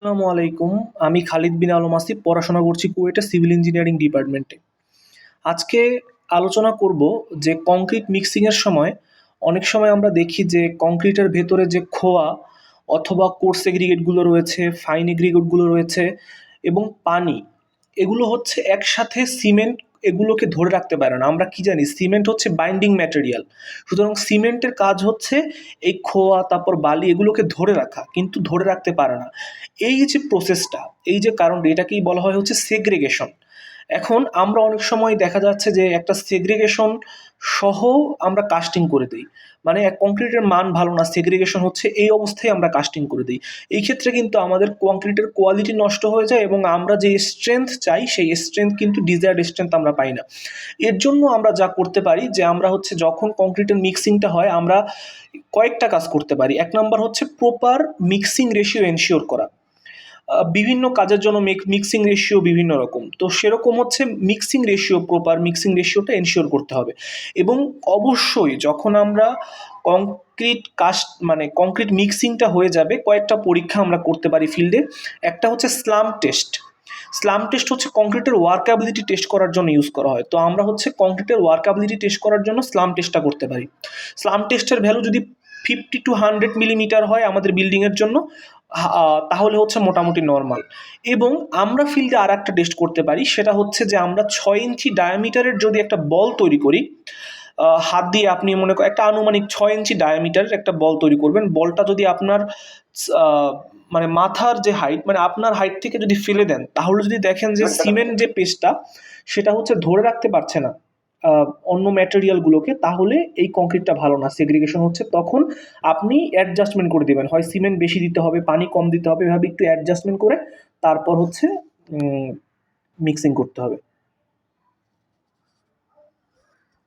আসসালামু আলাইকুম। আমি খালিদ বিন আলম আসিফ, পড়াশোনা করছি কুয়েটে সিভিল ইঞ্জিনিয়ারিং ডিপার্টমেন্টে। আজকে আলোচনা করব যে কংক্রিট মিক্সিংয়ের সময় অনেক সময় আমরা দেখি যে কংক্রিটের ভেতরে যে খোয়া অথবা কোর্স এগ্রিগেটগুলো রয়েছে, ফাইন এগ্রিগেটগুলো রয়েছে এবং পানি, এগুলো হচ্ছে একসাথে সিমেন্ট এগুলোকে ধরে রাখতে পারে না। আমরা কি জানি সিমেন্ট হচ্ছে বাইন্ডিং ম্যাটেরিয়াল, সুতরাং সিমেন্টের কাজ হচ্ছে এই খোয়া তারপর বালি এগুলোকে ধরে রাখা, কিন্তু ধরে রাখতে পারে না। এই যে প্রসেসটা, এই যে কারণটা, এটাকেই বলা হয় হচ্ছে সেগ্রিগেশন। এখন আমরা অনেক সময় দেখা যাচ্ছে যে একটা সেগ্রিগেশন সহ আমরা কাস্টিং করে দিই, মানে এক কংক্রিটের মান ভালো না, সেগ্রিগেশন হচ্ছে এই অবস্থায় আমরা কাস্টিং করে দিই। এই ক্ষেত্রে কিন্তু আমাদের কংক্রিটের কোয়ালিটি নষ্ট হয়ে যায় এবং আমরা যে স্ট্রেংথ চাই সেই স্ট্রেংথ কিন্তু ডিজায়ার্ড স্ট্রেংথ আমরা পাই না। এর জন্য আমরা যা করতে পারি যে আমরা হচ্ছে যখন কংক্রিটের মিক্সিংটা হয় আমরা কয়েকটা কাজ করতে পারি। এক নম্বর হচ্ছে প্রপার মিক্সিং রেশিও এনশিওর করা। বিভিন্ন কাজের জন্য মিক্সিং রেশিও বিভিন্ন রকম, তো সেরকম হচ্ছে মিক্সিং রেশিও, প্রপার মিক্সিং রেশিওটা এনশিওর করতে হবে। এবং অবশ্যই যখন আমরা কংক্রিট কাস্ট মানে কংক্রিট মিক্সিংটা হয়ে যাবে, কয়েকটা পরীক্ষা আমরা করতে পারি ফিল্ডে। একটা হচ্ছে স্লাম টেস্ট। স্লাম টেস্ট হচ্ছে কংক্রিটের ওয়ার্কাবিলিটি টেস্ট করার জন্য ইউজ করা হয়। তো আমরা হচ্ছে কংক্রিটের ওয়ার্কাবিলিটি টেস্ট করার জন্য স্লাম টেস্টটা করতে পারি। স্লাম টেস্টের ভ্যালু যদি 50 to 100 মিলিমিটার হয় আমাদের বিল্ডিংয়ের জন্য, তাহলে হচ্ছে মোটামুটি নর্মাল। এবং আমরা ফিল্ডে আর একটা টেস্ট করতে পারি, সেটা হচ্ছে যে আমরা 6 ইঞ্চি ডায়ামিটারের যদি একটা বল তৈরি করি, হাত দিয়ে আপনি মনে করেন একটা আনুমানিক 6 ইঞ্চি ডায়ামিটারের একটা বল তৈরি করবেন। বলটা যদি আপনার আহ, মানে মাথার যে হাইট, মানে আপনার হাইট থেকে যদি ফেলে দেন, তাহলে যদি দেখেন যে সিমেন্ট যে পেস্টটা সেটা হচ্ছে ধরে রাখতে পারছে না অন্য ম্যাটেরিয়ালগুলোকে, তাহলে এই কংক্রিটটা ভালো না, সেগ্রিগেশন হচ্ছে। তখন আপনি অ্যাডজাস্টমেন্ট করে দেবেন, হয় সিমেন্ট বেশি দিতে হবে, পানি কম দিতে হবে, এভাবে একটু অ্যাডজাস্টমেন্ট করে তারপর হচ্ছে মিক্সিং করতে হবে।